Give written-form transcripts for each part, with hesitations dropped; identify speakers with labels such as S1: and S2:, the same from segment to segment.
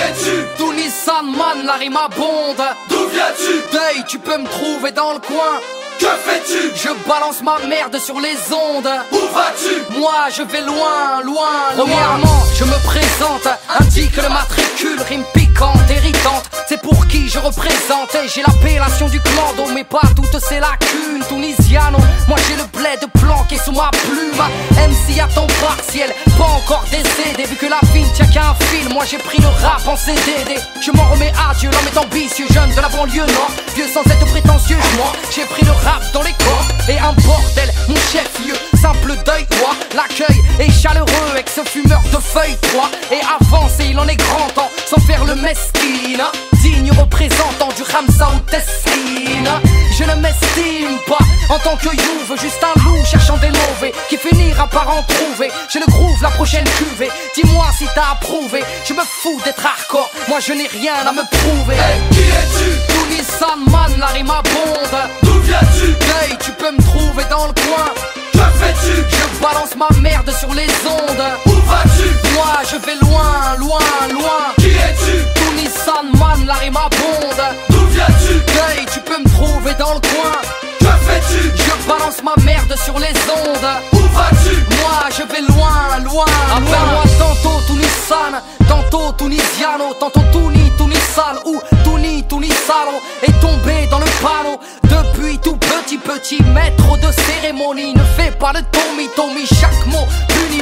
S1: es-tu?
S2: Tout Nissan man, la rime abonde.
S1: D'où viens-tu?
S2: Deuil, tu peux me trouver dans le coin.
S1: Que fais-tu?
S2: Je balance ma merde sur les ondes.
S1: Où vas-tu?
S2: Moi je vais loin, loin, loin. Premièrement, je me présente, indique le matricule, rime piquante, irritante. C'est pour qui je représente. Et j'ai l'appellation du clando, mais pas toutes ces lacunes. Tunisiano, moi j'ai le bled planqué sous ma plume. MC à temps partiel, pas encore décédé. Vu que la vie ne tient qu'à un fil, moi j'ai pris le rap en CDD. Je m'en remets à Dieu, l'homme est ambitieux, jeune de la banlieue nord. Vieux sans être prétentieux, moi j'ai pris le rap dans les corps et un bordel, mon chef-lieu, simple deuil, toi. L'accueil est chaleureux avec ce fumeur de feuilles 3. Et avance et il en est grand temps, sans faire le mesquine. Digne représentant du Ramsa ou Tesline. Je ne m'estime pas en tant que youve, juste un loup cherchant des mauvais qui finira par en trouver. J'ai le groove, la prochaine cuvée. Dis-moi si t'as approuvé. Je me fous d'être hardcore, moi je n'ai rien à me prouver.
S1: Hey, qui es-tu?
S2: Tout Nissan man, la rime abonde.
S1: D'où viens-tu?
S2: Deuil, tu peux me trouver dans le coin.
S1: Que fais-tu?
S2: Je balance ma merde sur les ondes.
S1: Où vas-tu?
S2: Moi je vais loin, loin, loin.
S1: Qui es-tu?
S2: Tout Nissan man, la rime abonde.
S1: D'où viens-tu?
S2: Deuil, tu peux me trouver dans le coin.
S1: Que fais-tu?
S2: Je balance ma merde sur les ondes.
S1: Où vas-tu?
S2: Moi je vais loin, loin, appelle-moi tantôt Tunissan, tantôt Tunisiano, tantôt Tunisal ou Tunisalo. Est tombé dans le panneau depuis tout petit maître de cérémonie. Ne fais pas le Tommy, chaque mot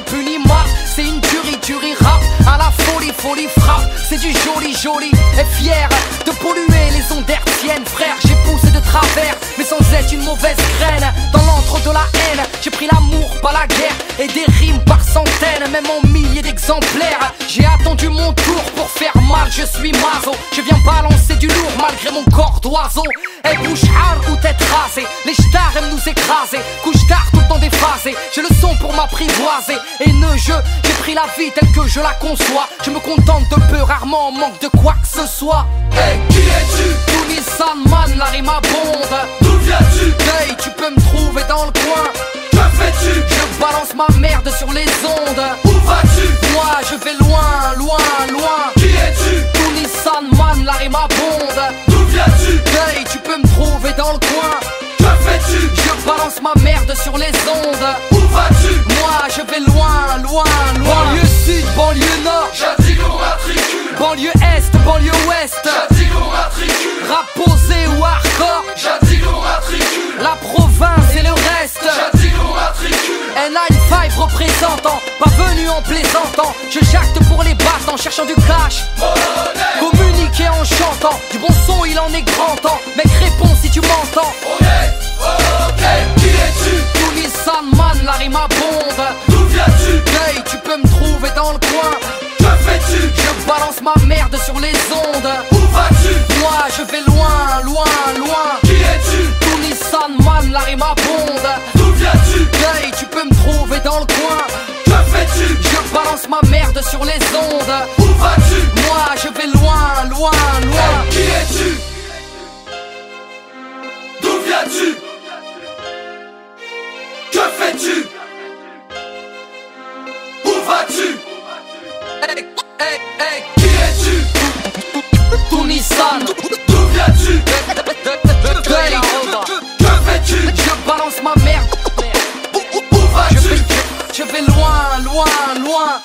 S2: puni marche. C'est une tuerie rap à la folie frappe. C'est du joli et fier de polluer les ondes hertziennes. Frère, j'ai poussé de travers, mais sans être une mauvaise graine. Dans l'antre de la haine, j'ai pris l'amour, pas la guerre. Et des rimes par centaines, même en milliers d'exemplaires. J'ai attendu mon tour pour faire mal, je suis maso. Je viens balancer du lourd malgré mon corps d'oiseau. Et bouche hard ou tête rasée, les stars aiment nous écraser. Couche tard tout le temps déphasé, j'ai le son pour m'apprivoiser. Et j'ai pris la vie telle que je la conçois. Je me contente de peu, rarement en manque de quoi que ce soit.
S1: Hey, qui es-tu?
S2: Tout Nissan man, la rime abonde.
S1: D'où viens-tu?
S2: Deuil, tu peux me trouver dans le coin.
S1: Que fais-tu?
S2: Je balance ma merde sur les ondes.
S1: Où vas-tu?
S2: Moi je vais loin, loin, loin.
S1: Qui es-tu?
S2: Tout Nissan man, la rime abonde.
S1: D'où viens-tu?
S2: Deuil, tu peux me trouver dans le coin.
S1: Que fais-tu?
S2: Je balance ma merde sur les ondes.
S1: Où vas-tu?
S2: Moi je vais loin, loin, loin. Banlieue sud, banlieue nord.
S1: J'indique mon matricule.
S2: Banlieue est, banlieue ouest.
S1: J'indique mon matricule.
S2: Rap posé ou hardcore.
S1: J'indique mon matricule.
S2: La province et le reste.
S1: J'indique mon matricule.
S2: N95 représentant, pas venu en plaisantant. Je jacte pour les battants, cherchant du cash.
S1: Monnaie.
S2: Communiquer en chantant, du bon son il en est grand temps. Mec réponds si tu m'entends.
S1: On est ok. Qui es-tu?
S2: Tout Nissan man, la rime abonde.
S1: D'où viens-tu?
S2: Deuil, tu peux me trouver dans le coin.
S1: Que fais-tu?
S2: Je balance ma merde sur les ondes.
S1: Où vas-tu?
S2: Moi je vais loin, loin, loin.
S1: Qui es-tu?
S2: Tout Nissan man, la rime abonde.
S1: D'où viens-tu?
S2: Deuil, tu peux me trouver dans le coin.
S1: Que fais-tu?
S2: Je balance ma merde sur les ondes.
S1: Où vas-tu?
S2: Moi je vais loin, loin, loin.
S1: Hey, qui es-tu? D'où viens-tu? Que fais-tu? Où vas-tu?
S2: Hey,
S1: Qui es-tu?
S2: tout Nissan.
S1: D'où viens-tu?
S2: Deuil,
S1: Que fais-tu?
S2: je balance ma merde.
S1: Où vas-tu?
S2: Je vais loin, loin, loin.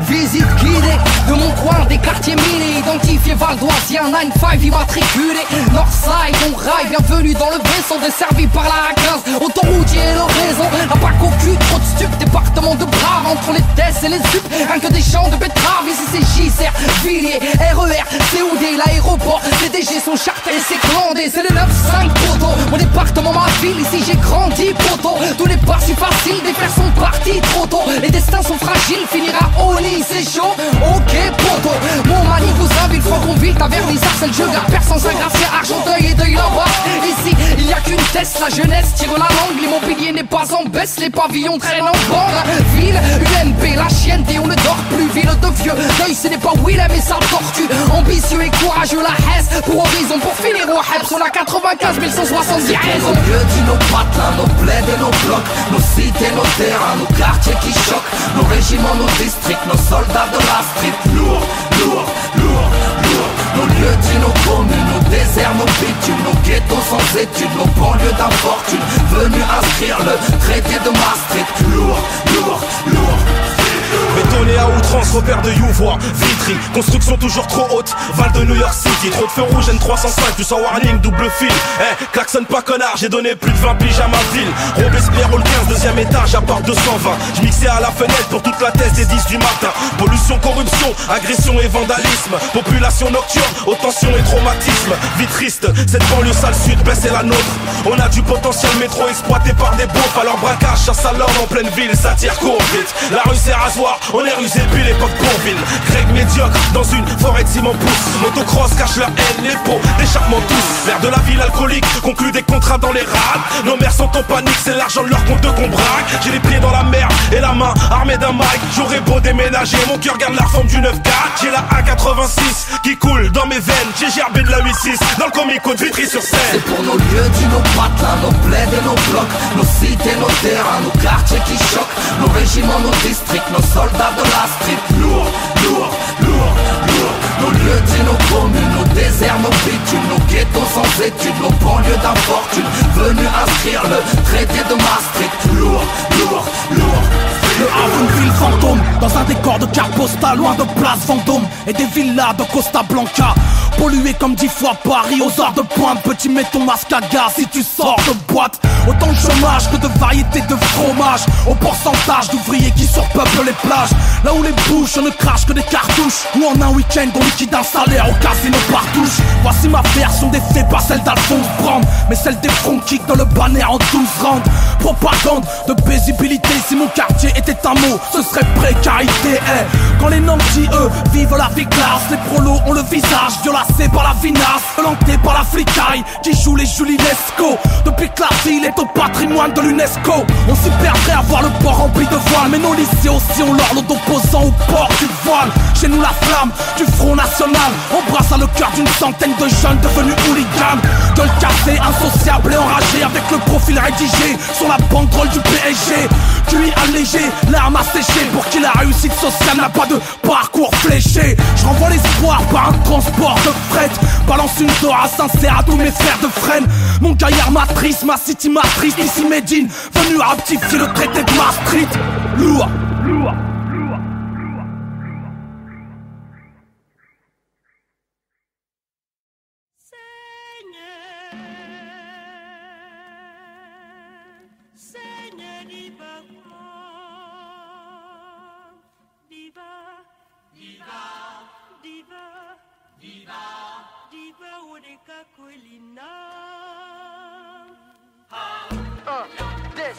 S2: Visite guidée de mon coin des quartiers minés. Identifié valdoisien, 9-5 immatriculé. Northside, on rail, bienvenue dans le vaisseau. Desservi par la 15, autoroutier et le réseau. La PAC au cul, trop de stup, département appartement de brave entre les tests et les sup, rien que des champs de betteraves. Ici c'est JCR, Villiers, RER, COD, l'aéroport, CDG, son charter et ses clandés. C'est le 9-5 poteau, mon département, ma ville, ici j'ai grandi poteau. Tous les bars si faciles, des frères sont partis trop tôt. Les destins sont fragiles, finira au lit, c'est chaud. Ok poteau, mon mani, Goussainville, Franconville, Taverne-Lizard, c'est le jeu gars, Persan, Saint-Gratien, Argenteuil et Deuil là-bas. Ici, il y a qu'une test, la jeunesse tire la langue, l'immobilier n'est pas en baisse, les pavillons traînent en bande. Ville, UMP, la chienne, et on ne dort plus, ville de vieux. Deuil, ce n'est pas Willem et sa tortue. Ambitieux et courageux, la Hesse, pour horizon, pour finir au Heps, on a 95 170 raisons.
S1: Nos lieux dit nos patelins, nos plaids et nos blocs, nos cités, nos terrains, nos quartiers qui choquent, nos régiments, nos districts, nos soldats de la street. Lourd, lourd, lourd, lourd. Nos lieux dit nos communes, nos déserts, nos bitumes, nos ghettos sans études, nos banlieues d'infortune, venus inscrire le traité de Maastricht. Lourd, lourd, lourd.
S3: Bétonné à outrance, repère de Youvois, Vitry, construction toujours trop haute, Val de New York City, trop de feux rouges N305, du sans warning, double fil. Klaxonne pas connard, j'ai donné plus de 20 piges à ma ville. Robespierre au 15, deuxième étage, à part 220. Je mixais à la fenêtre pour toute la thèse des 10 du matin. Pollution, corruption, agression et vandalisme. Population nocturne, aux tensions et traumatisme. Vie triste, cette banlieue sale sud, baisse est la nôtre. On a du potentiel métro exploité par des beaufs. Alors braquage, chasse à l'homme en pleine ville, ça tire court vite. La rue c'est rasoir, on est rusé depuis l'époque Bourville. Greg médiocre dans une forêt de ciment pousse. Motocross cache la haine, les pots, d'échappement tous. L'air de la ville alcoolique, conclut des contrats dans les rades. Nos mères sont en panique, c'est l'argent de leur compte qu'on braque. J'ai les pieds dans la merde et la main armée d'un mic. J'aurais beau déménager, mon cœur garde la forme du 9-4. J'ai la A86 qui coule dans mes veines. J'ai gerbé de la 8-6 dans le comico de Vitry-sur-Seine.
S1: C'est pour nos lieux dit nos patelins, nos plaids et nos blocs, nos cités, nos terrains, nos quartiers qui choquent, nos régiments, nos districts, nos soldats de la street. Lourd, lourd, lourd, lourd. Nos lieux dit nos communes, nos déserts, nos bitumes, nos ghettos sans études, nos banlieues d'infortune, venus inscrire le traité de Maastricht. Lourd, lourd, lourd.
S4: Le Havre, une ville fantôme, dans un décor de carte postale, loin de Place Vendôme et des villas de Costa Blanca. Pollué comme 10 fois Paris, aux heures de pointe, petit mets ton masque à gaz si tu sors de boîte. Autant de chômage que de variétés de fromage, au pourcentage d'ouvriers qui surpeuplent les plages. Là où les bouches ne crachent que des cartouches, ou en un week-end on liquide un salaire au casino partouche. Voici ma version des faits, pas celle d'Alphonse Brand, mais celle des fronts qui dans le banner en 12 rounds. Propagande de paisibilité, si mon quartier était un mot, ce serait précarité. Quand les nantis, eux, vivent la vie classe, les prolos ont le visage violacé par la vinasse, violenté par la flicaille qui joue les Julinesco. Depuis que la ville est au patrimoine de l'UNESCO, on s'y perdrait à voir le port rempli de voiles. Mais nos lycées aussi ont l'ordre d'opposants au port du voile. Chez nous la flamme du Front National embrasse à le cœur d'une centaine de jeunes devenus hooligans. Gueule cassée, insociable et enragé, avec le profil rédigé sur la banderole du PSG. QI allégé, l'arme asséchée, pour qui la réussite sociale n'a pas de parcours fléché. Je renvoie l'espoir par un transport de fret, balance une dora sincère à tous mes frères de frêne. Mon gaillard matrice, ma city matrice, ici Médine, venu ratifier le traité de Maastricht. Lourd, lourd.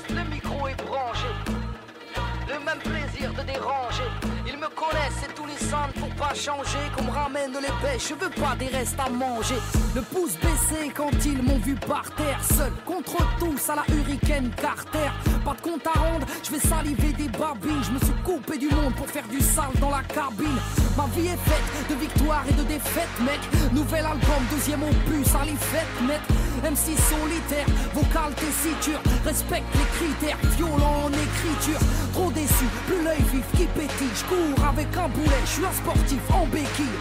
S2: Le micro est branché, le même plaisir de déranger. Ils me connaissent, c'est tous les centres pour pas changer. Qu'on me ramène les pêches, je veux pas des restes à manger. Le pouce baissé quand ils m'ont vu par terre, seul contre tous à la Hurricane Carter. Pas de compte à rendre, je vais saliver des babines. Je me suis coupé du monde pour faire du sale dans la cabine. Ma vie est faite de victoires et de défaites, mec. Nouvel album, deuxième opus, à les fêtes, mec. MC solitaire, vocal tessiture, respecte les critères, violent en écriture. Trop déçu, plus l'œil vif qui pétille. Je cours avec un boulet, je suis un sportif en béquille.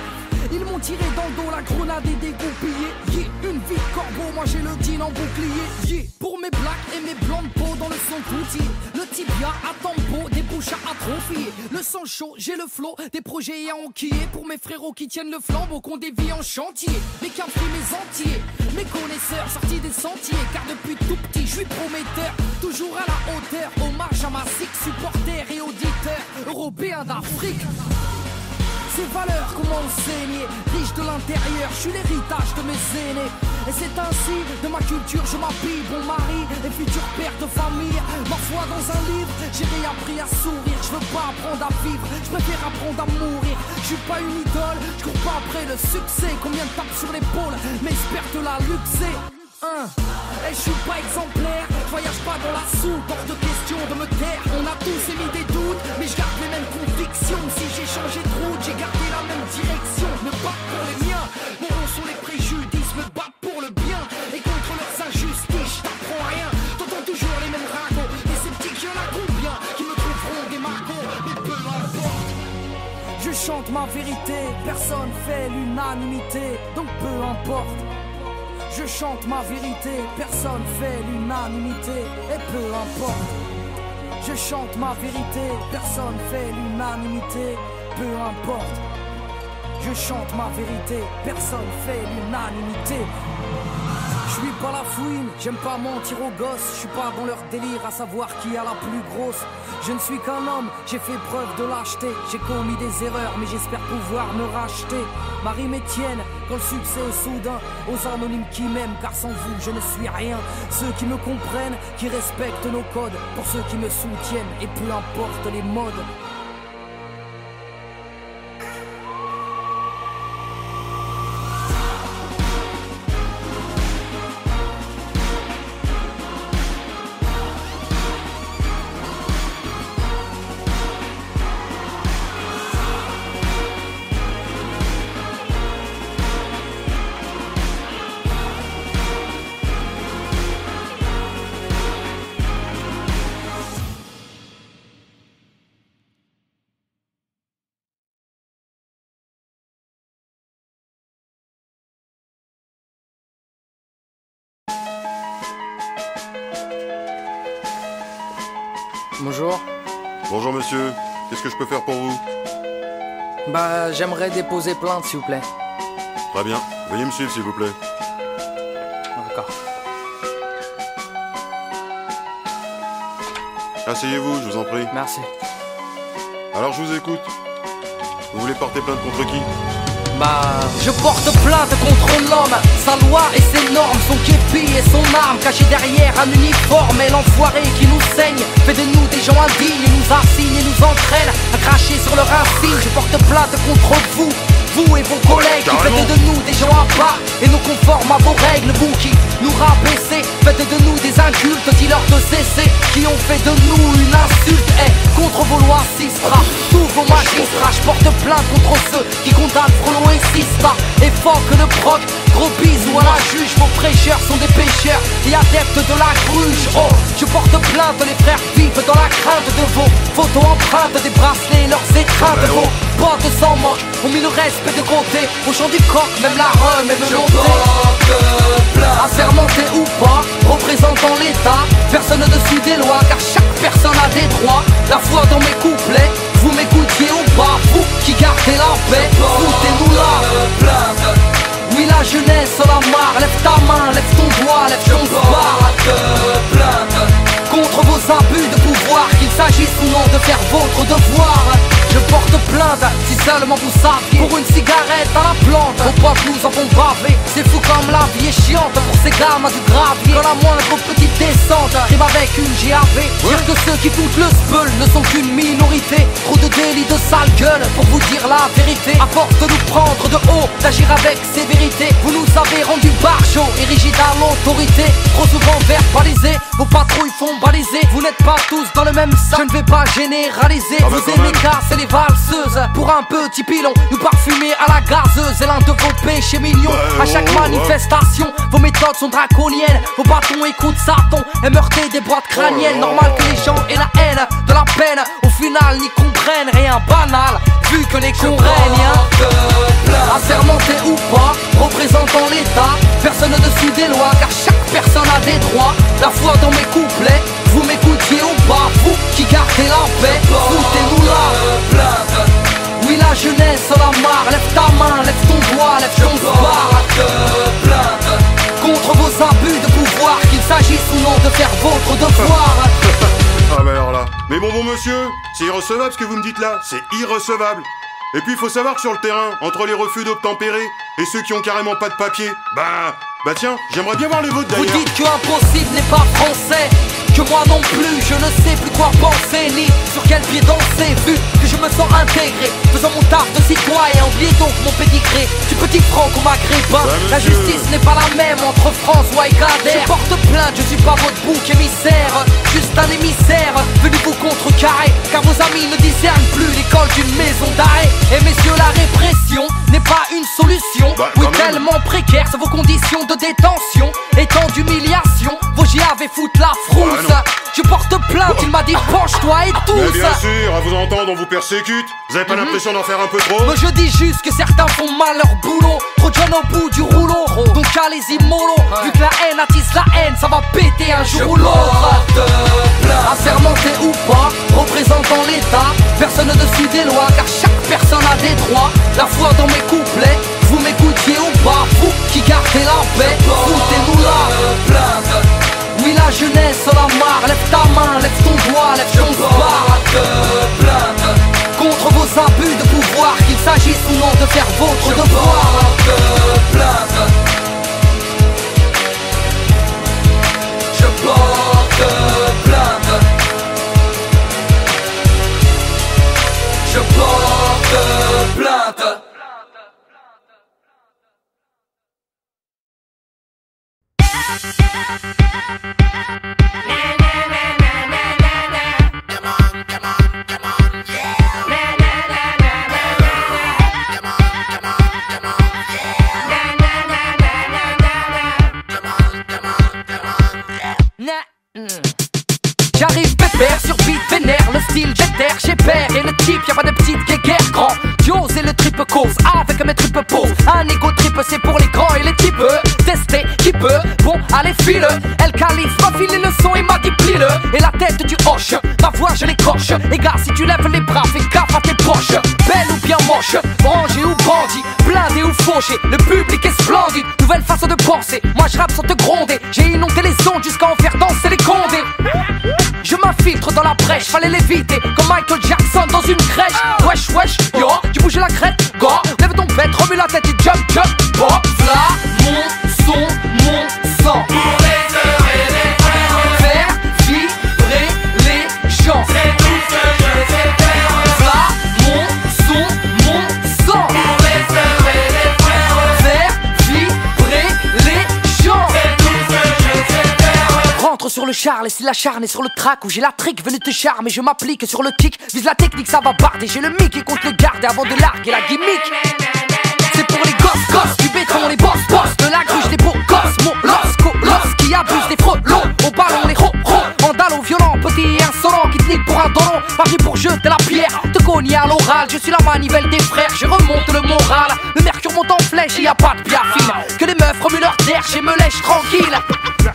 S2: Ils m'ont tiré dans le dos, la grenade est dégoupillée. Yeah, une vie de corbeau, moi j'ai le jean en bouclier. Yeah, pour mes blacks et mes blancs de peau dans le ont tout dit. Le tibia à tempo, des bouches à atrophier. Le sang chaud, j'ai le flot, des projets à enquiller. Pour mes frérots qui tiennent le flambeau, qu'on dévie en chantier. Mes cafés, mes entiers, mes connaisseurs sortis des sentiers. Car depuis tout petit, je suis prometteur, toujours à la hauteur. Hommage à ma cycle, supporters et auditeurs européens d'Afrique. Ces valeurs qu'on m'a enseignées, riches de l'intérieur, je suis l'héritage de mes aînés. Et c'est ainsi, de ma culture, je m'habille bon mari et futur père de famille. Ma foi dans un livre, j'ai réappris à sourire. Je veux pas apprendre à vivre, je préfère apprendre à mourir. Je suis pas une idole, je cours pas après le succès. Combien de tapes sur l'épaule, mais j'espère te la luxer. Et je suis pas exemplaire, je voyage pas dans la soupe, hors de question de me taire. On a tous émis des doutes, mais je garde les mêmes convictions. Si j'ai changé de route, j'ai gardé la même direction. Me battre pour les miens, mourons sur les préjudices. Me battre pour le bien, et contre leurs injustices. Je t'apprends rien, t'entends toujours les mêmes ragots. Des sceptiques, y'en a combien qui me trouveront des margots. Mais peu importe, je chante ma vérité, personne fait l'unanimité. Donc peu importe, je chante ma vérité, personne fait l'unanimité. Et peu importe, je chante ma vérité, personne fait l'unanimité. Peu importe, je chante ma vérité, personne fait l'unanimité. Je suis pas la fouine, j'aime pas mentir aux gosses. Je suis pas dans leur délire à savoir qui a la plus grosse. Je ne suis qu'un homme, j'ai fait preuve de lâcheté. J'ai commis des erreurs, mais j'espère pouvoir me racheter. Ma rime est tienne, quand le succès est soudain. Aux anonymes qui m'aiment, car sans vous je ne suis rien. Ceux qui me comprennent, qui respectent nos codes. Pour ceux qui me soutiennent, et peu importe les modes.
S5: Bonjour.
S6: Bonjour monsieur, qu'est-ce que je peux faire pour vous?
S5: Bah, j'aimerais déposer plainte s'il vous plaît.
S6: Très bien, veuillez me suivre s'il vous plaît.
S5: D'accord.
S6: Asseyez-vous, je vous en prie.
S5: Merci.
S6: Alors je vous écoute. Vous voulez porter plainte contre qui?
S2: Bah, je porte plainte contre l'homme, sa loi et ses normes, son képi et son arme, caché derrière un uniforme. Et l'enfoiré qui nous saigne fait de nous des gens indignes, nous assigne et nous entraîne à cracher sur leur insigne. Je porte plainte contre vous, vous et vos collègues qui faites de nous des gens à part et nous conforment à vos règles. Vous qui nous rabaissez, faites de nous des incultes, dis-leur de cesser, qui ont fait de nous une insulte. Et contre vos lois Sistra, tous vos magistrats, je porte plainte contre ceux qui condamnent Frollo et Sista. Et que le proc, gros bisous à la juge. Vos prêcheurs sont des pécheurs et adeptes de la gruge. Oh, je porte plainte, les frères vivent dans la crainte de vos photos empreintes, des bracelets et leurs étreintes. Vos potes sans manque ont mis le respect de côté. Au chant du coq, même la rhum est menotée. Assermenté ou pas, représentant l'État, personne au-dessus des lois, car chaque personne a des droits. La foi dans mes couplets, vous m'écoutiez ou pas, vous qui gardez la paix, foutez-nous là. Oui, la jeunesse en a marre, lève ta main, lève ton doigt, lève ton bar. Contre vos abus de pouvoir, qu'il s'agisse ou non de faire votre devoir. Je porte plainte, si seulement vous saviez, pour une cigarette à la plante. Vos potes nous avons bavé, c'est fou comme la vie est chiante pour ces gamins du gravier. Quand la moindre petite descente rime avec une GAV, dire que ceux qui foutent le speul ne sont qu'une minorité. Trop de délits de sale gueule pour vous dire la vérité. À force de nous prendre de haut, d'agir avec sévérité, vous nous avez rendu barjots et rigides à l'autorité. Trop souvent verbalisés, vos patrouilles font baliser. Vous n'êtes pas tous dans le même sac, je ne vais pas généraliser. Vous aimez casser les valseuses pour un petit pilon, nous parfumer à la gazeuse. Et l'un de vos péchés mignons, à chaque manifestation, vos méthodes sont draconiennes. Vos bâtons écoutent Satan et meurtez des boîtes crâniennes. Normal que les gens aient la haine de la peine, au final n'y comprennent rien banal, vu que les cons règnent. Assermenté ou pas, représentant l'État, personne au-dessus des lois, car chaque personne a des droits. La foi dans mes couplets, vous m'écoutez jeunesse en a marre, lève ta main, lève ton doigt, lève ton bar. Plainte contre vos abus de pouvoir, qu'il s'agisse ou non de faire votre devoir.
S6: Ah bah alors là. Mais bon monsieur, c'est irrecevable ce que vous me dites là, c'est irrecevable. Et puis il faut savoir que sur le terrain, entre les refus d'obtempérer et ceux qui ont carrément pas de papier, bah tiens, j'aimerais bien voir les vôtres d'ailleurs.
S2: Vous dites que impossible n'est pas français, que moi non plus, je ne sais plus quoi penser, ni sur quel pied danser, vu que je me sens intégré, faisant mon taf de citoyen, oubliez donc mon pédigré, du petit franco-maghrébin. La justice n'est pas la même entre François et Kader. Je porte plainte, je suis pas votre bouc émissaire, juste un émissaire, venu vous contrecarrer, car vos amis ne discernent plus l'école d'une maison d'arrêt. Et messieurs, la répression n'est pas une solution, oui tellement précaire sont vos conditions de détention, et tant d'humiliation, vos JAV foutent la frousse. Je porte plainte, il m'a dit penche-toi et tous.
S6: Mais bien sûr, à vous entendre on vous persécute. Vous avez pas l'impression d'en faire un peu trop?
S2: Mais je dis juste que certains font mal leur boulot, trop de jeunes au bout du rouleau, donc allez-y mollo, vu que la haine attise la haine, ça va péter un jour ou l'autre. Assermenté ou pas, représentant l'État, personne au-dessus des lois, car chaque personne a des droits. La foi dans mes couplets, vous m'écoutiez ou pas, vous qui gardez la paix, foutez-nous la plainte. Oui, la jeunesse en a marre, lève ta main, lève ton doigt, lève ton bar. Plainte contre vos abus de pouvoir, qu'il s'agisse ou non de faire votre devoir. Plainte. Je porte plainte. Je porte plainte. J'arrive pépère sur beat vénère, le style j'éterre, j'ai père et le type, y'a pas de petite guéguerre grand. Diose et le triple cause, avec mes tripes pose. Un ego trip c'est pour les grands et les types. Tester qui peut, bon allez file. El Calife m'a filé le son et m'a dit plie-le. Et la tête du hoche, ma voix je l'écorche. Et gars si tu lèves les bras, fais gaffe à tes poches. Belle ou bien moche, rangé ou bandit, blindé ou fauché, le public est splendide. Nouvelle façon de penser, moi je rappe sans te gronder. J'ai inondé les ondes jusqu'à en faire danser les condés. Je m'infiltre dans la brèche, fallait l'éviter comme Michael Jackson dans une crèche. Wesh wesh, yo, tu bouges la crête, go, lève ton bête, remue la tête et jump jump. Pop, là, mon son, mon sang. Pour les heures et les frères, faire vibrer les gens. C'est tout ce que je sais faire. Là, mon son, mon sang. Pour les heures et les frères, faire vibrer les gens. C'est tout ce que je sais faire. Rentre sur le char, laisse l'acharné sur le track où j'ai la trick venu te charmer. Je m'applique sur le kick, vise la technique, ça va barder. J'ai le mic et compte le garder avant de larguer la gimmick. C'est pour les gosses du béton, les boss de la gruge, les beaux gosses, mon los qui abusent des frelons, au ballon les ronds, vandalo violent, petit insolent qui te nique pour un dolon, pari pour jeter la pierre, te cogner à l'oral, je suis la manivelle des frères, je remonte le moral, le mercure monte en flèche et y a pas de biafine, que les meufs remuent leur terre, je me lèche tranquille,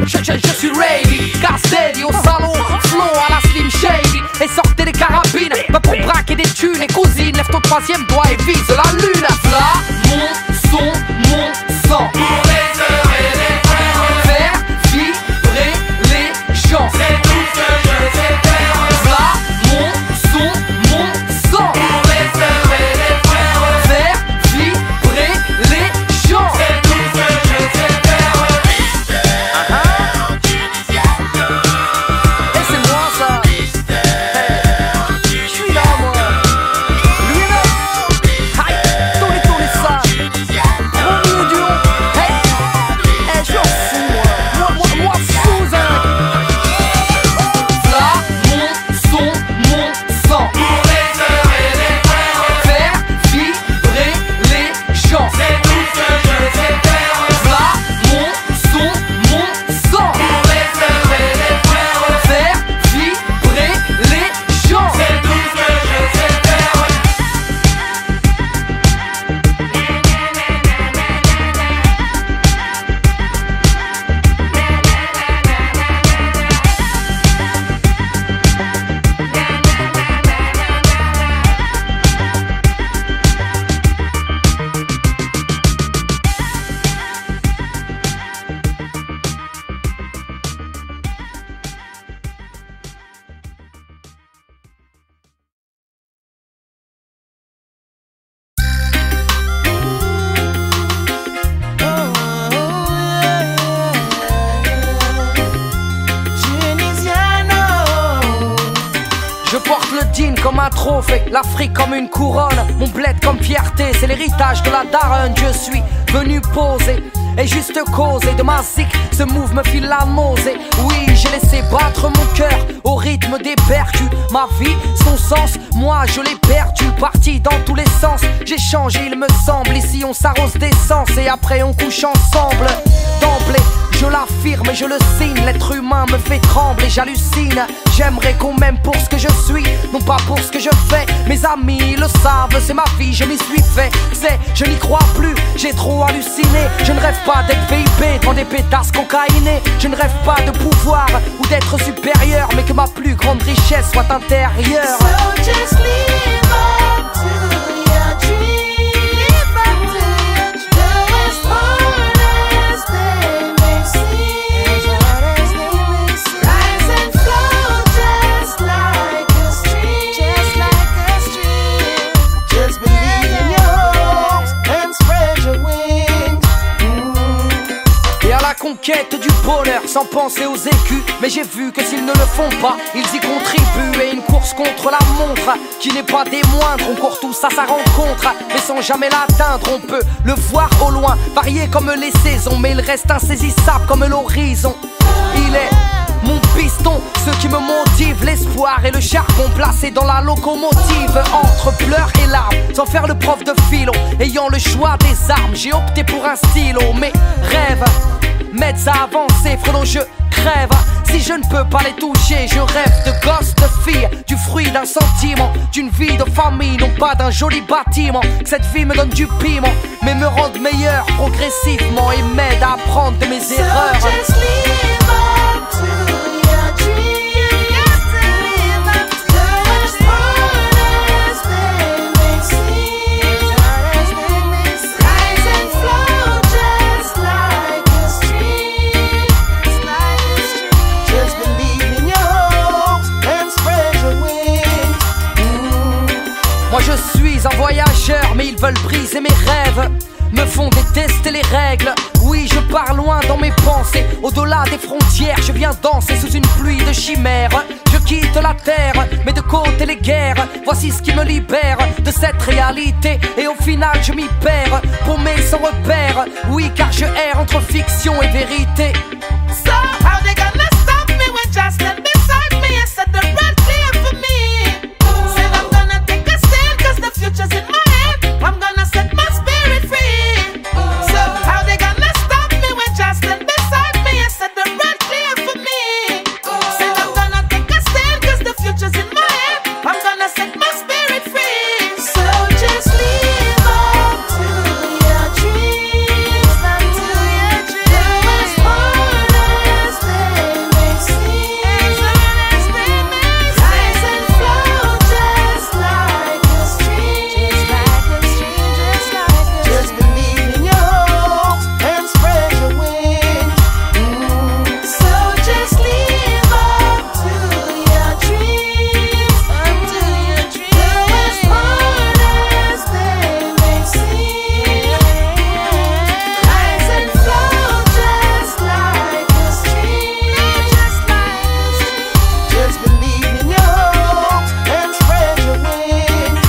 S2: je suis ready, Castelli au salon, flow à la Slim Shady, et sortez les carabines, pas pour braquer des thunes, et cousine, lève ton troisième doigt et vise la lune, là, mon son, mon sang. Pour les heures et les frères, faire vibrer les gens. C'est tout ce que je sais faire. Là, mon son, mon sang. Pour les heures et les frères, faire vibrer les gens. C'est tout ce que je sais faire. Et c'est moi ça. Je suis là moi. Lui là. Aïe. Je porte le din comme un trophée, l'Afrique comme une couronne, mon bled comme fierté, c'est l'héritage de la daronne. Je suis venu poser et juste causer de ma zik, ce move me file la nausée. Oui, j'ai laissé battre mon cœur au rythme des percus. Ma vie, son sens, moi je l'ai perdu. Parti dans tous les sens, j'ai changé il me semble. Ici on s'arrose d'essence et après on couche ensemble. D'emblée, je l'affirme et je le signe, l'être humain me fait trembler, j'hallucine. J'aimerais qu'on m'aime pour ce que je suis, non pas pour ce que je fais. Mes amis le savent, c'est ma vie, je m'y suis fait. Je n'y crois plus, j'ai trop halluciné. Je ne rêve pas d'être VIP devant des pétasses cocaïnés. Je ne rêve pas de pouvoir ou d'être supérieur, mais que ma plus grande richesse soit intérieure.
S7: So just live up to your dream. Live up to your dream. Though as hard as they may seem, rise and flow just like a stream. Just like a stream. Just believe in your hopes and spread your wings.
S2: Et à la conquête du bonheur sans penser aux écus. Mais j'ai vu que s'ils ne le font pas, ils y contribuent. Et une course contre la montre qui n'est pas des moindres. On court tous à sa rencontre, mais sans jamais l'atteindre. On peut le voir au loin, varié comme les saisons, mais il reste insaisissable comme l'horizon. Il est mon piston, ce qui me motive, l'espoir et le charbon placé dans la locomotive. Entre pleurs et larmes, sans faire le prof de philo, ayant le choix des armes, j'ai opté pour un stylo. Mes rêves m'aident à avancer, frelon je crève. Si je ne peux pas les toucher, je rêve de gosses, de filles, du fruit d'un sentiment, d'une vie de famille, non pas d'un joli bâtiment. Que cette vie me donne du piment, mais me rende meilleur progressivement et m'aide à apprendre de mes erreurs.
S7: So just live up to your dream. You got to live up to though as hard as they may seem. Rise and flow just like a stream. Just believe in your hopes and spread your wings.
S2: Moi je suis un voyageur, mais ils veulent briser mes rêves, me font détester les règles. Oui, je pars loin dans mes pensées, au-delà des frontières. Je viens danser sous une pluie de chimères. Je quitte la terre, mais de côté les guerres. Voici ce qui me libère de cette réalité. Et au final je m'y perds, paumé sans repère. Oui, car je erre entre fiction et vérité.
S7: So how they gonna stop me when just stand beside me and set the road clear for me? Said I'm gonna take a stand 'cause the future's in my hand. I'm gonna set my spirit free. So how they gonna stop me when just stand beside me and set the road clear for me? Said I'm gonna take a stand 'cause the future's in my hand. I'm gonna set my spirit free. So just live up to your dreams. Up to your dreams. Though as hard as they may seem. Rise and flow just like a stream. Just believe in your hopes and spread your wings. So just live up to your dreams. Up to your dreams. Though as hard as they may seem. Rise and flow just like a stream. Just believe in your hopes and spread your wings.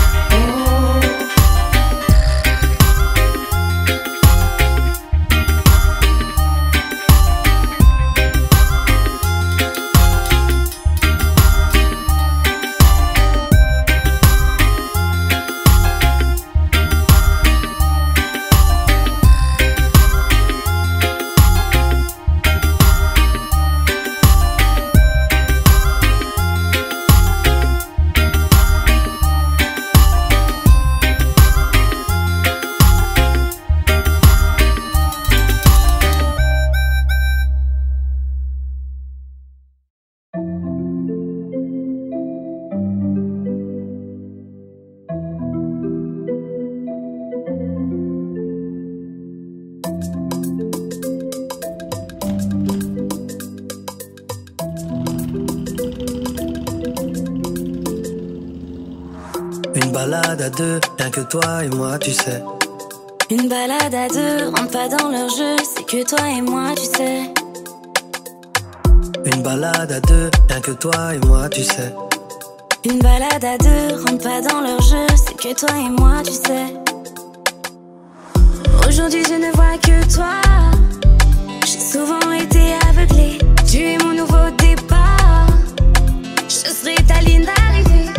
S8: Une balade à deux, rien que toi et moi, tu sais.
S9: Une balade à deux, rentre pas dans leur jeu, c'est que toi et moi, tu sais.
S8: Une balade à deux, rien que toi et moi, tu sais.
S9: Une balade à deux, rentre pas dans leur jeu, c'est que toi et moi, tu sais. Aujourd'hui je ne vois que toi, j'ai souvent été aveuglée. Tu es mon nouveau départ, je serai ta ligne d'arrivée.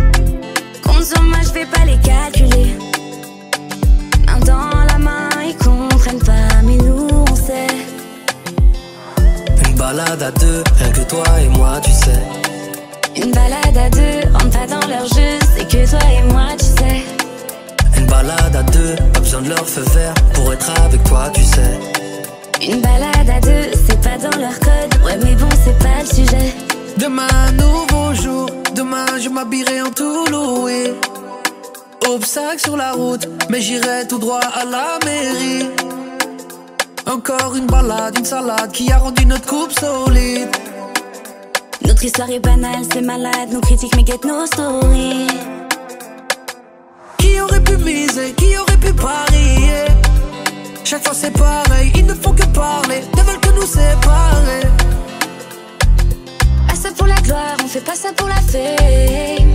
S9: Compte sur moi, je vais pas les calculer. Main dans la main, ils comprennent pas, mais nous on sait.
S8: Une balade à deux, rien que toi et moi, tu sais.
S9: Une balade à deux, rentre pas dans leur jeu, c'est que toi et moi, tu sais.
S8: Une balade à deux, pas besoin de leur feu vert pour être avec toi, tu sais.
S9: Une balade à deux, c'est pas dans leur code, ouais mais bon c'est pas le sujet.
S10: Demain, nouveau jour, demain je m'habillerai en tout loué. Obstacle sur la route, mais j'irai tout droit à la mairie. Encore une balade, une salade qui a rendu notre couple solide.
S9: Notre histoire est banale, c'est malade, nos critiques mais guettent nos stories.
S10: Qui aurait pu miser, qui aurait pu parier? Chaque fois c'est pareil, ils ne font que parler, ne veulent que nous séparer.
S9: Ah ça pour la gloire, on fait pas ça pour la fame.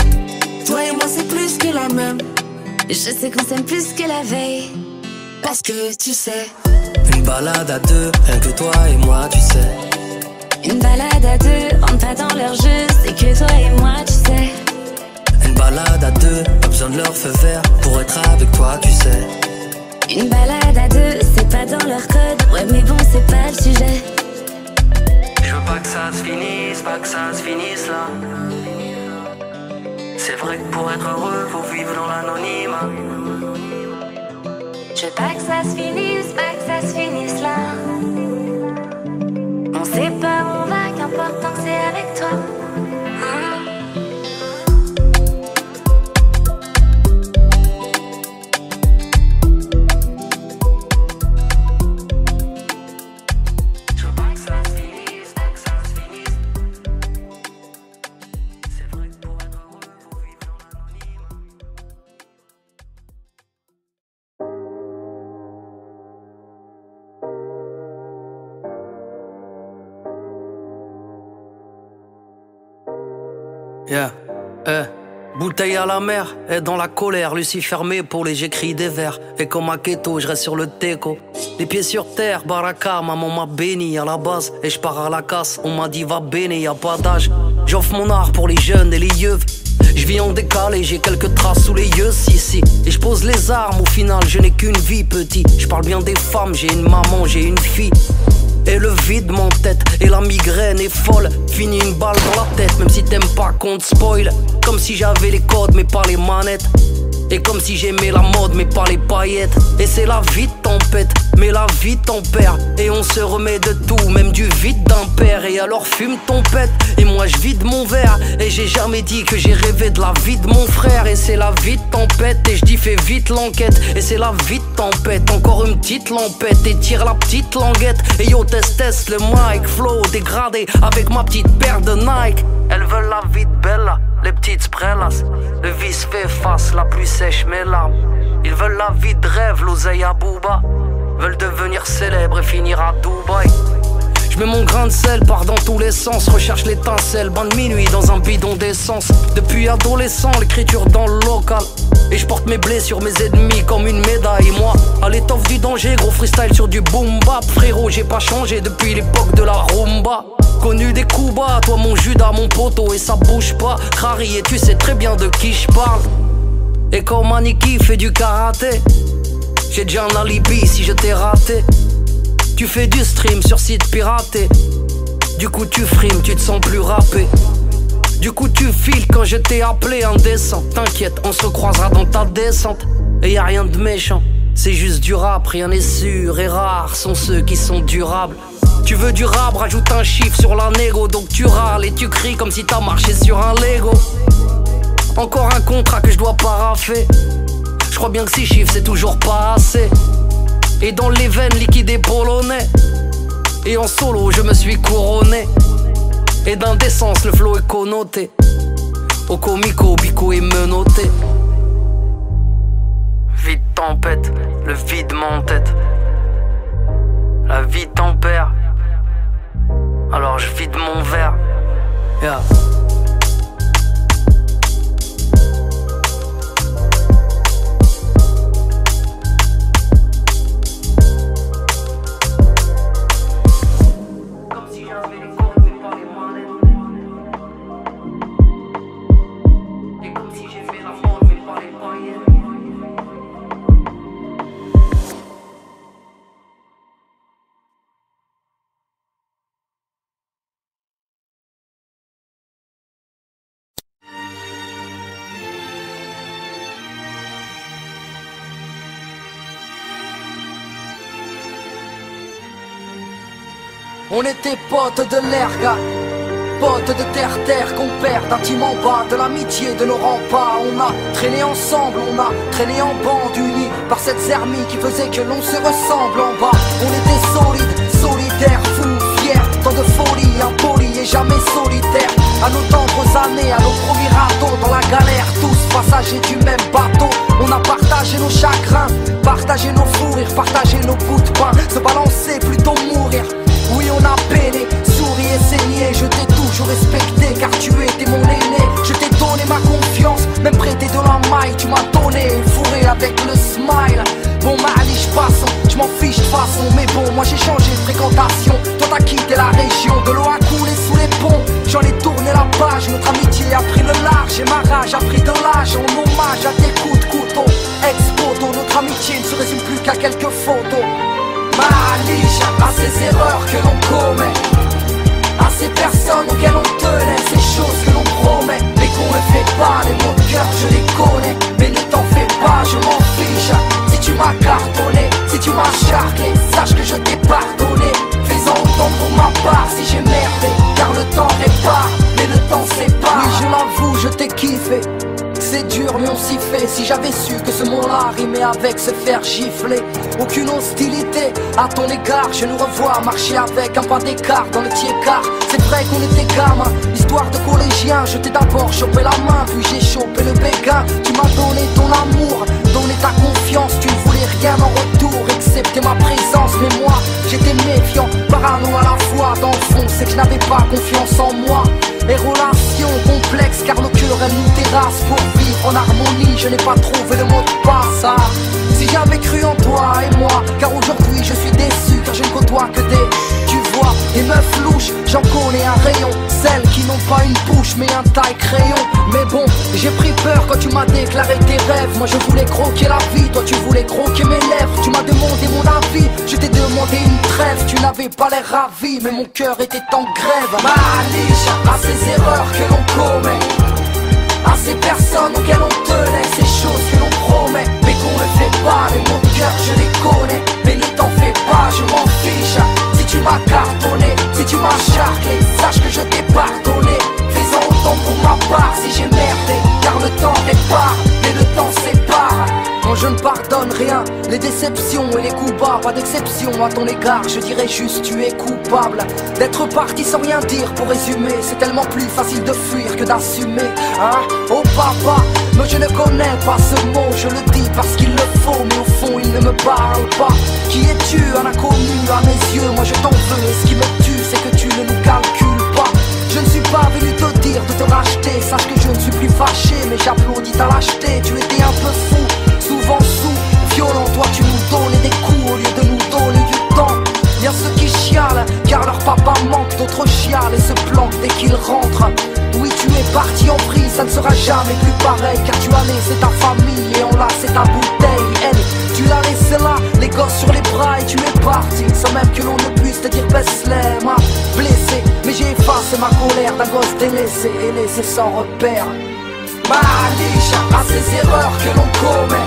S10: Toi et moi c'est plus que la même.
S9: Je sais qu'on s'aime plus que la veille,
S10: parce que tu sais.
S8: Une balade à deux, rien que toi et moi, tu sais.
S9: Une balade à deux, rentre pas dans leur jeu, c'est que toi et moi, tu sais.
S8: Une balade à deux, pas besoin de leur feu vert pour être avec toi, tu sais.
S9: Une balade à deux, c'est pas dans leur code, ouais mais bon c'est pas le sujet.
S11: Je veux pas que ça se finisse, pas que ça se finisse là. C'est vrai que pour être heureux, faut vivre dans l'anonymat.
S9: Je veux pas que ça se finisse, pas que ça se finisse là. On sait pas où on va, qu'importe tant que c'est avec toi.
S11: Yeah, bouteille à la mer, et dans la colère, Lucie fermée pour les j'écris des vers. Et comme à Keto, je reste sur le teco. Les pieds sur terre, baraka, maman m'a béni à la base. Et je pars à la casse, on m'a dit va béni, y a pas d'âge. J'offre mon art pour les jeunes et les yeux. Je vis en décalé, j'ai quelques traces sous les yeux, si. Et je pose les armes, au final, je n'ai qu'une vie, petit. Je parle bien des femmes, j'ai une maman, j'ai une fille. Et le vide m'entête, et la migraine est folle. Fini une balle dans la tête, même si t'aimes pas qu'on te spoil. Comme si j'avais les codes mais pas les manettes. Et comme si j'aimais la mode mais pas les paillettes. Et c'est la vie de tempête, mais la vie tempère. Et on se remet de tout, même du vide d'un père. Et alors fume ton pète, et moi je vide mon verre. Et j'ai jamais dit que j'ai rêvé de la vie de mon frère. Et c'est la vie de tempête, et je dis fais vite l'enquête. Et c'est la vie de tempête, encore une petite lampette. Et tire la petite languette, et yo test le mic. Flow dégradé, avec ma petite paire de Nike. Elles veulent la vie de Bella, les petites sprellas. Le vice fait face, la pluie sèche mes larmes. Ils veulent la vie de rêve, l'oseille à Booba. Veulent devenir célèbres et finir à Dubaï. Je mets mon grain de sel, pars dans tous les sens. Recherche l'étincelle, bain de minuit dans un bidon d'essence. Depuis adolescent, l'écriture dans le local. Et je porte mes blessures, mes ennemis comme une médaille. Moi, à l'étoffe du danger, gros freestyle sur du boom bap. Frérot, j'ai pas changé depuis l'époque de la rumba. Connu des coups bas, toi mon Judas, mon poteau. Et ça bouge pas, Crary, et tu sais très bien de qui je parle. Et comme Aniki fait du karaté, j'ai déjà un alibi si je t'ai raté. Tu fais du stream sur site piraté. Du coup tu frimes, tu te sens plus rappé. Du coup tu files quand je t'ai appelé indécent. T'inquiète, on se recroisera dans ta descente. Et y a rien de méchant, c'est juste du rap, rien n'est sûr. Et rares sont ceux qui sont durables. Tu veux du rap, rajoute un chiffre sur la négo. Donc tu râles et tu cries comme si t'as marché sur un Lego. Encore un contrat que je dois paraffer. Je crois bien que 6 chiffres c'est toujours pas assez. Et dans les veines liquidées polonais. Et en solo je me suis couronné. Et d'indécence le flow est connoté. Au comico, bico est menotté. Vide tempête, le vide m'entête. La vie tempère. Alors je vide mon verre. Yeah.
S2: On était potes de l'erga, potes de terre-terre qu'on perd d'un team en bas, de l'amitié de nos remparts. On a traîné ensemble, on a traîné en bande unis par cette zermie qui faisait que l'on se ressemble en bas. On était solides, solidaires, fous, fiers, tant de folie, impolis et jamais solitaires. À nos tendres années, à nos premiers radeaux, dans la galère, tous passagers du même bateau. On a partagé nos chagrins, partagé nos fous rires, partagé nos bouts de pain, se balancer plutôt mourir. Oui, on a peiné, souri et saigné. Je t'ai toujours respecté car tu étais mon aîné. Je t'ai donné ma confiance, même prêté de la maille. Tu m'as donné le fourré avec le smile. Bon, Malish, passons, je m'en fiche de façon. Mais bon, moi j'ai changé de fréquentation. Toi t'as quitté la région, de l'eau a coulé sous les ponts. J'en ai tourné la page, notre amitié a pris le large. Et ma rage a pris de l'âge en hommage à tes coups de couteau. Ex-poteau, notre amitié ne se résume plus qu'à quelques photos. Malish, à ces erreurs que l'on commet, à ces personnes auxquelles on tenait, ces choses que l'on promet, mais qu'on ne fait pas. Les mots de cœur je les connais, mais ne t'en fais pas, je m'en fiche. Si tu m'as cartonné, si tu m'as charclé, sache que je t'ai pardonné. Fais-en autant pour ma part si j'ai merdé, car le temps répare, mais le temps sépare. Oui, je l'avoue, je t'ai kiffé. C'est dur mais on s'y fait. Si j'avais su que ce mot-là rimait avec se faire gifler. Aucune hostilité à ton égard. Je nous revois marcher avec un pas d'écart dans le tiers-quart. C'est vrai qu'on était gamins, histoire de collégien. Je t'ai d'abord chopé la main, puis j'ai chopé le béguin. Tu m'as donné ton amour, donné ta confiance. Tu ne voulais rien en retour, excepté ma présence. Mais moi, j'étais méfiant, parano à la fois. Dans le fond, c'est que je n'avais pas confiance en moi. Les relations complexes car nos cœurs elles nous terrassent. Pour vivre en harmonie je n'ai pas trouvé le mot de passe. Si j'avais cru en toi et moi, car aujourd'hui je suis déçu car je ne côtoie que des, tu vois, des meufs louches. J'en connais un rayon, celles qui n'ont pas une bouche mais un taille crayon. Mais bon, j'ai pris peur quand tu m'as déclaré tes rêves. Moi je voulais croquer la vie, toi tu voulais croquer mes lèvres. Tu m'as demandé mon avis, je t'ai demandé une trêve. Tu n'avais pas l'air ravi mais mon cœur était en grève. Malish, à ces erreurs que l'on commet, à ces personnes auxquelles on tenait, ces choses que l'on promet, mais qu'on ne fait pas. Les mots de cœur je les connais, mais ne t'en fais pas, je m'en fiche. Si tu m'as cartonné, si tu m'as charclé, sache que je t'ai pardonné. Fais-en autant pour ma part si j'ai merdé, car le temps répare, mais le temps sépare. Non, je ne pardonne rien, les déceptions et les coups bas, pas d'exception à ton égard. Je dirais juste tu es coupable d'être parti sans rien dire. Pour résumer, c'est tellement plus facile de fuir que d'assumer. Hein? Oh papa, mais je ne connais pas ce mot. Je le dis parce qu'il le faut, mais au fond il ne me parle pas. Qui es-tu, un inconnu à mes yeux? Moi je t'en veux, et ce qui me tue c'est que tu ne nous calcules pas. Je ne suis pas venu te dire de te racheter. Sache que je ne suis plus fâché, mais j'applaudis ta lâcheté. Tu étais un peu fou, souvent sous, violent. Toi tu nous donnais des coups au lieu de nous donner du temps. Bien ceux qui chialent, car leur papa manque, d'autres chialent et se planquent dès qu'ils rentrent. Oui, tu es parti en vrille, ça ne sera jamais plus pareil. Car tu as laissé ta famille et on laissé ta bouteille. Elle, tu l'as laissé là, les gosses sur les bras et tu es parti. Sans même que l'on ne puisse te dire Besslem, m'a blessé. Mais j'ai effacé ma colère d'un gosse délaissé et laissé sans repère. Malish, à ces erreurs que l'on commet,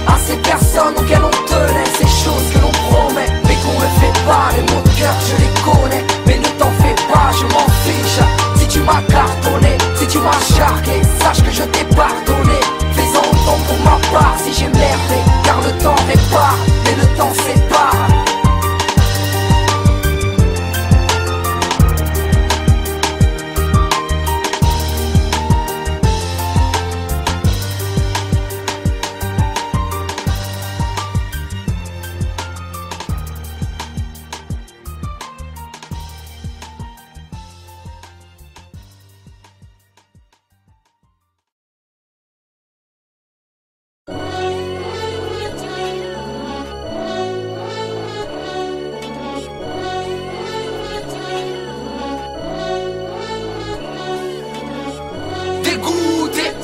S2: à ces personnes auxquelles on tenait, ces choses que l'on promet, mais qu'on ne fait pas. Les mots de cœur je les connais, mais ne t'en fais pas, je m'en fiche. Si tu m'as cartonné, si tu m'as charclé, sache que je t'ai pardonné. Fais-en autant pour ma part si j'ai merdé, car le temps répare, mais le temps sépare.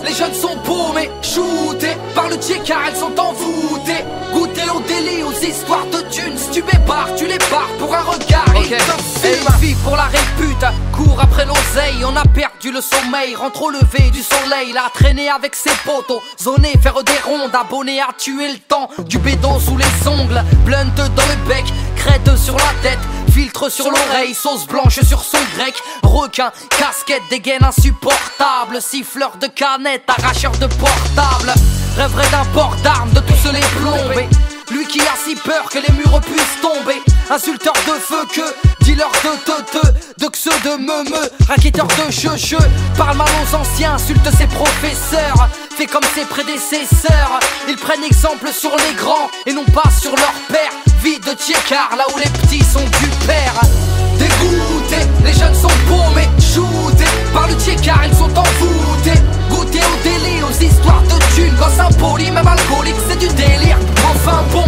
S2: Les jeunes sont paumés, shootés par le Dieu car elles sont envoûtées. Goûter au délit, aux histoires de thunes. Si tu m'ébarres, tu les barres pour un regard. Okay. Et une vie pour la répute, court après l'oseille. On a perdu le sommeil, rentre au lever du soleil. Là, traîner avec ses potos, zoner, faire des rondes. Abonné à tuer le temps, du bédon sous les ongles. Blunt dans le bec, crête sur la tête. filtre sur l'oreille, sauce blanche sur son grec. Requin, casquette, dégaine insupportable. Siffleur de canette, arracheur de portable. Rêverait d'un port d'armes, de tous les plomber. Lui qui a si peur que les murs puissent tomber. Insulteur de feu que dealer de xeux de meumeux. Raquetteur de cheux, parle mal aux anciens, insulte ses professeurs. Fait comme ses prédécesseurs. Ils prennent exemple sur les grands et non pas sur leur père. Vie de Tchékar, là où les petits sont du père. Dégoûtés, les jeunes sont paumés, shootés par le Tchékar, ils sont envoûtés. Goûter au délit, aux histoires de thunes. Gosse impoli, même alcoolique, c'est du délire. Enfin bon,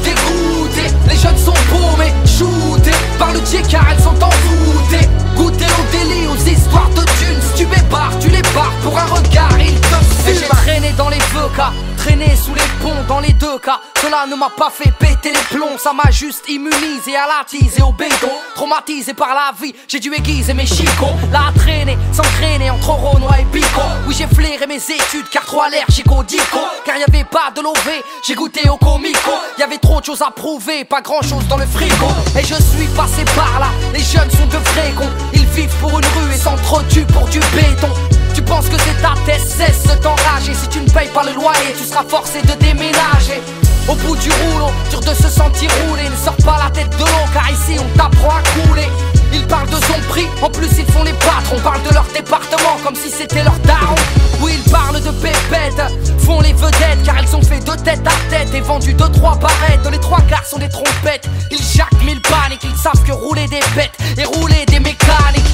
S2: dégoûtés, les jeunes sont paumés, shootés par le Tchékar, ils sont envoûtés. Goûter au délit, aux histoires de thunes. Si tu bébarres, tu les barres pour un regard, ils te fument. J'ai traîné dans les VK, traîné sous les ponts dans les deux cas. Cela ne m'a pas fait péter les plombs, ça m'a juste immunisé à la tise et au béton. Traumatisé par la vie, j'ai dû aiguiser mes chicots. Là à traîner, s'entraîner entre Renoir et Pico. Oui j'ai flairé mes études car trop allergique au dico. Car y'avait pas de lové, j'ai goûté au comico. Y'avait trop de choses à prouver, pas grand chose dans le frigo. Et je suis passé par là, les jeunes sont de vrais cons. Ils vivent pour une rue et s'entretuent pour du béton. Tu penses que c'est ta thèse, cesse de t'enrager. Si tu ne payes pas le loyer, tu seras forcé de déménager. Au bout du rouleau, dur de se sentir roulé. Ne sors pas la tête de l'eau car ici on t'apprend à couler. Ils parlent de son prix, en plus ils font les patrons. Parlent de leur département comme si c'était leur daron. Oui ils parlent de pépettes, font les vedettes. Car ils sont faits de tête à tête et vendus 2-3 barrettes. Les 3 quarts sont des trompettes. Ils jacquent mille paniques, ils savent que rouler des bêtes et rouler des mécaniques.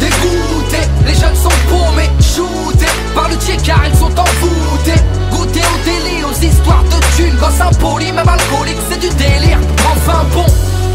S2: Dégoûtés, les jeunes sont paumés, shootés par le Tchékar, ils sont envoûtés. Goûter au délit, aux histoires de thunes. Gosse impoli, même alcoolique, c'est du délire. Enfin bon,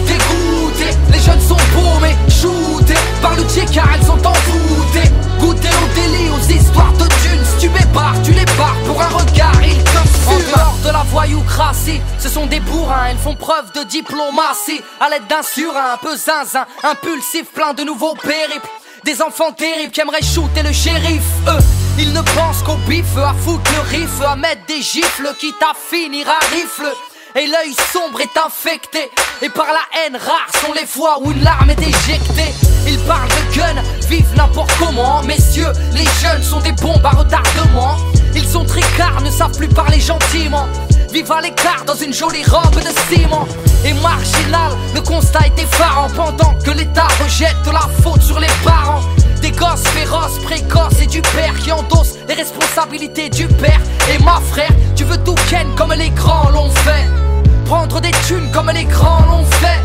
S2: dégoûtés, les jeunes sont paumés, shootés par le Tchékar, ils sont envoûtés. Goûter au délit, aux histoires de thunes. Si tu bébarres, tu les barres pour un regard, ils te fument. En dehors de la voyoucratie, ce sont des bourrins, ils font preuve de diplomatie. À l'aide d'un surin un peu zinzin, impulsif, plein de nouveaux périples. Des enfants terribles qui aimeraient shooter le shérif. Eux, ils ne pensent qu'au bif, à foutre le riff, à mettre des gifles, quitte à finir à rifle. Et l'œil sombre est infecté, et par la haine rares sont les fois où une larme est éjectée. Ils parlent de gun, vivent n'importe comment. Messieurs, les jeunes sont des bombes à retardement. Ils sont tricards, ne savent plus parler gentiment. Vivent à l'écart dans une jolie robe de ciment. Et marginal, le constat est effarant. Pendant que l'État rejette la faute sur les parents. Des gosses féroces, précoces et du père qui endossent les responsabilités du père. Et ma frère, tu veux tout ken comme les grands l'ont fait. Prendre des thunes comme les grands l'ont fait.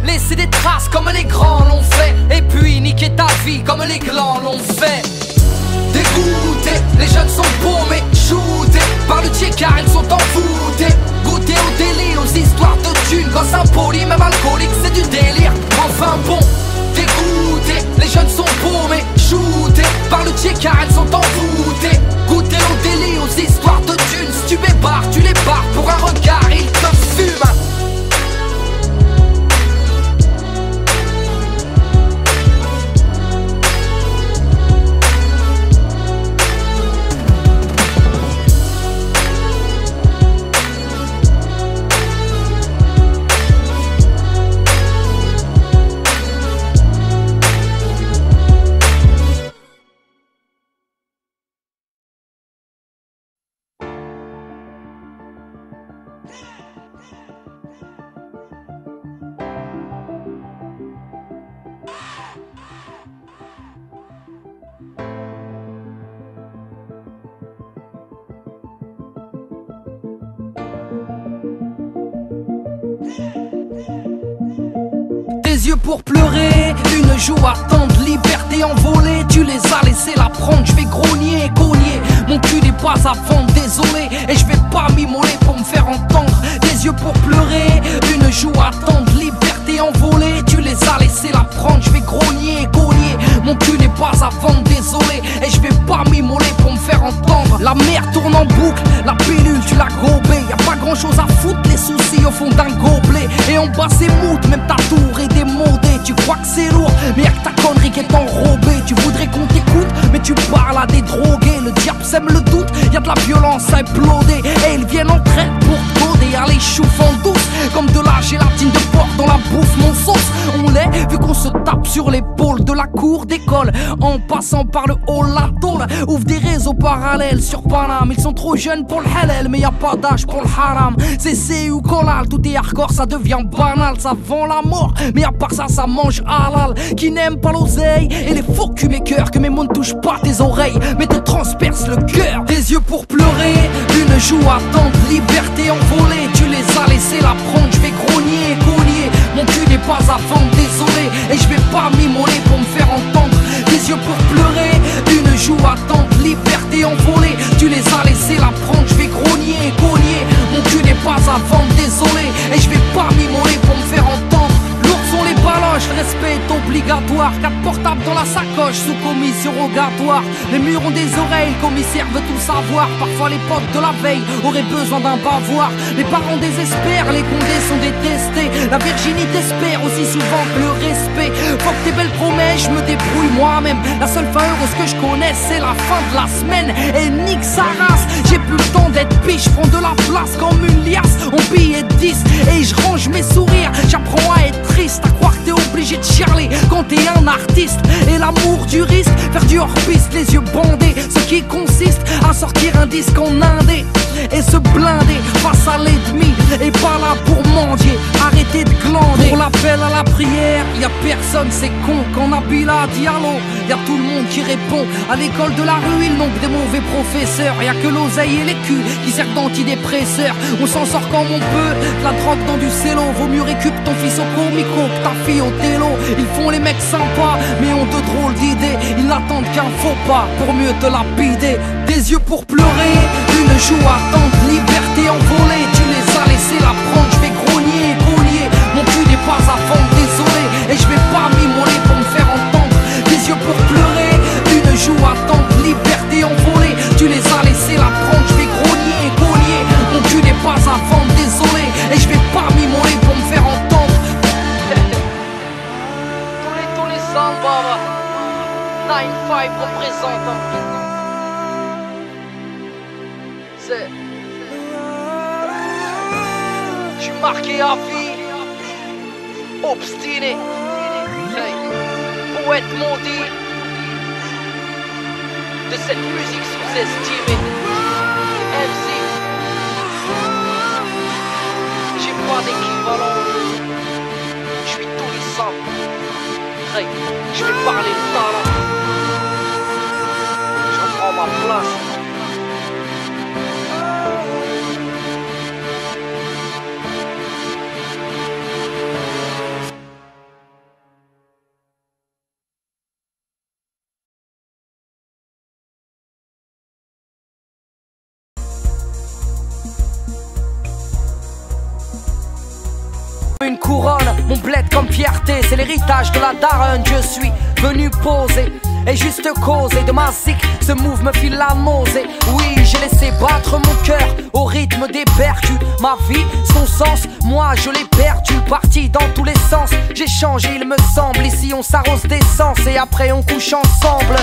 S2: Laisser des traces comme les grands l'ont fait. Et puis niquer ta vie comme les glands l'ont fait. Dégoûtés, les jeunes sont paumés, shootés par le Tchékar, ils sont envoûtés. Goûter au délit, aux histoires de thunes. Gosse impoli, même alcoolique, c'est du délire. Enfin bon, dégoûtés, les jeunes sont paumés, shootés par le Tchékar, ils sont envoûtés. Goûter au délit, aux histoires de thunes. Si tu bébarres, tu les barres pour un regard, ils te fument.
S4: Yeux pour pleurer, une joue attendre, liberté envolée, tu les as laissés la prendre, je vais grogner et cogner, mon cul n'est pas à vendre, désolé, et je vais pas m'immoler pour me faire entendre, des yeux pour pleurer, une joue attendre, liberté envolée, tu les as laissés la prendre, je vais grogner et cogner, mon cul n'est pas à vendre, désolé, et je vais pas m'immoler pour me faire entendre, la mer tourne en boucle, la pilule tu l'as gobée, y'a pas grand chose à foutre, les soucis au fond d'un gobelet, et en bas c'est mout, même ta tour est démodée, tu crois que c'est lourd, mais y'a que ta connerie qui est enrobée, tu voudrais qu'on t'écoute, mais tu parles à des drogués, le diable sème le doute, y'a de la violence à imploder, et ils viennent en traite pour coder, à les choufs en douce, comme de la gélatine de porc dans la bouffe, mon sauce,
S2: Vu qu'on se tape sur l'épaule de la cour d'école, en passant par le hall, la tôle ouvre des réseaux parallèles sur Paname. Ils sont trop jeunes pour le halal, mais y a pas d'âge pour le haram. C'est C ou collal, tout est hardcore, ça devient banal. Ça vend la mort, mais à part ça, ça mange halal. Qui n'aime pas l'oseille et les faux cul mes cœurs. Que mes mots ne touchent pas tes oreilles, mais te transpercent le cœur. Des yeux pour pleurer, une joue attente, liberté envolée. Tu les as laissés la prendre, je vais grogner, cogner. Mon cul n'est pas à vendre, désolé. Et je vais pas m'immoler pour me faire entendre. Des yeux pour pleurer, une joue attente, liberté envolée. Tu les as laissés la prendre, je vais grogner, cogner. Mon cul n'est pas à vendre, désolé. Et je vais pas m'immoler pour me faire entendre. Lourds sont les baloches, le respect est obligatoire. 4 portables dans la sacoche, sous commission rogatoire. Les murs ont des oreilles, le commissaire veut tout savoir. Parfois les potes de la veille auraient besoin d'un bavoir. Les parents désespèrent, les condés sont détestés. La virginité espère aussi souvent que le respect. Faut que tes belles promesses, je me débrouille moi-même. La seule fin heureuse que je connaisse, c'est la fin de la semaine. Et nique sa race, j'ai plus le temps d'être biche. Prends de la place comme une liasse en billets de 10. Et je range mes sourires, j'apprends à être triste. À croire que t'es obligé de chialer quand t'es un artiste. Et l'amour du risque, faire du hors-piste, les yeux bandés. Ce qui consiste à sortir un disque en indé et se blinder face à l'ennemi. Et pas là pour mendier, arrêtez de glander. Pour l'appel à la prière, y a personne, c'est con. Quand Nabila dit allô, y a tout le monde qui répond. À l'école de la rue, ils n'ont que des mauvais professeurs. Y a que l'oseille et les culs qui servent d'antidépresseurs. On s'en sort comme on peut, de la drogue dans du cello. Vaut mieux récup ton fils au comico que ta fille au télo. Ils font les mecs sympas, mais ont de drôles d'idées. Ils n'attendent qu'un faux pas pour mieux te lapider. Des yeux pour pleurer, une joue attente, liberté envolée. Tu les as laissés la prendre, je vais grogner, cogner. Mon cul n'est pas à vendre, désolé. Et je vais pas m'immoler pour me faire entendre. Des yeux pour pleurer, une joue attente, liberté envolée. Tu les as laissés la prendre, je vais grogner, cogner. Mon cul n'est pas à vendre, désolé. Et je vais pas m'immoler pour me faire entendre.
S5: Tous les samba 9-5 représente. Je suis marqué à vie, obstiné, hey. Poète maudit de cette musique sous-estimée. MC, j'ai pas d'équivalent. Je suis tout les simples, hey. Je vais parler de talent. Je prends ma place.
S2: Une couronne, mon bled comme fierté, c'est l'héritage de la daronne. Je suis venu poser et juste causer de ma zik. Ce move me file la nausée. Oui, j'ai laissé battre mon cœur au rythme des percus. Ma vie, son sens, moi je l'ai perdu. Parti dans tous les sens, j'ai changé il me semble. Ici on s'arrose d'essence et après on couche ensemble.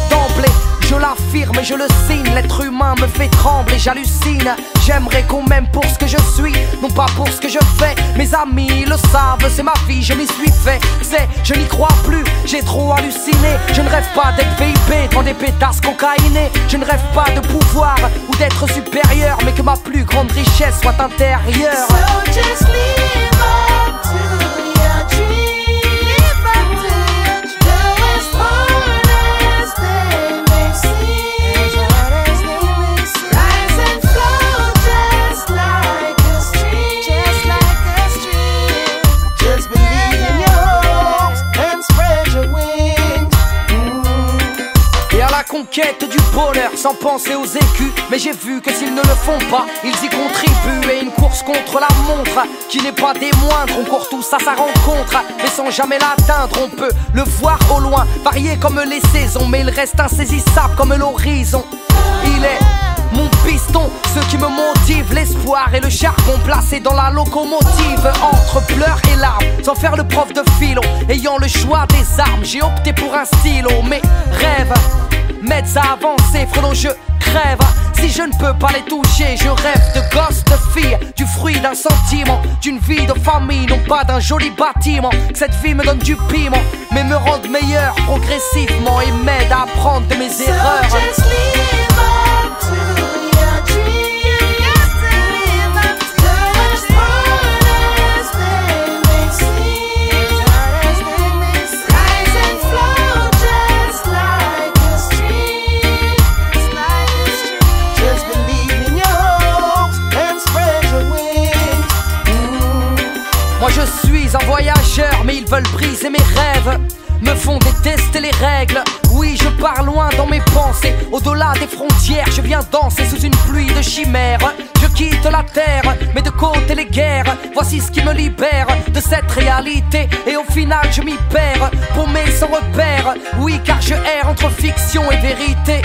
S2: D'emblée, je l'affirme et je le signe. L'être humain me fait trembler, j'hallucine. J'aimerais qu'on m'aime pour ce que je suis, non pas pour ce que je fais. Mes amis le savent, c'est ma vie, je m'y suis fait. C'est, je n'y crois plus, j'ai trop halluciné. Je ne rêve pas d'être VIP devant des pétasses cocaïnées. Je ne rêve pas de pouvoir ou d'être supérieur, mais que ma plus grande richesse soit intérieure.
S7: So just live up to your dream. Live up to your dream. Though as hard as they may seem, rise and flow just like a stream. Just like a stream. Just believe in your hopes and spread your wings.
S2: Et à la conquête du bonheur sans penser aux écus. Mais j'ai vu que s'ils ne le font pas, ils y contribuent. Et une course contre la montre qui n'est pas des moindres. On court tous à sa rencontre, mais sans jamais l'atteindre. On peut le voir au loin, varié comme les saisons, mais il reste insaisissable comme l'horizon. Il est mon piston, ce qui me motive, l'espoir et le charbon placé dans la locomotive. Entre pleurs et larmes, sans faire le prof de philo. Ayant le choix des armes, j'ai opté pour un stylo. Mes rêves m'aident à avancer, frelon je crève. Si je ne peux pas les toucher, je rêve de gosses, de filles, du fruit d'un sentiment, d'une vie de famille, non pas d'un joli bâtiment. Que cette vie me donne du piment, mais me rende meilleur progressivement et m'aide à apprendre de mes erreurs.
S7: So just live up to your dream. You got to live up to as hard as they may seem. Rise and flow just like a stream. Just believe in your hopes and spread your wings.
S2: Moi je suis un voyageur, mais ils veulent briser mes rêves, me font détester les règles. Oui, je pars loin dans mes pensées, au-delà des frontières. Je viens danser sous une pluie de chimères. Je quitte la terre, mais de côté les guerres. Voici ce qui me libère de cette réalité, et au final je m'y perds, paumé sans repère. Oui, car je erre entre fiction et vérité.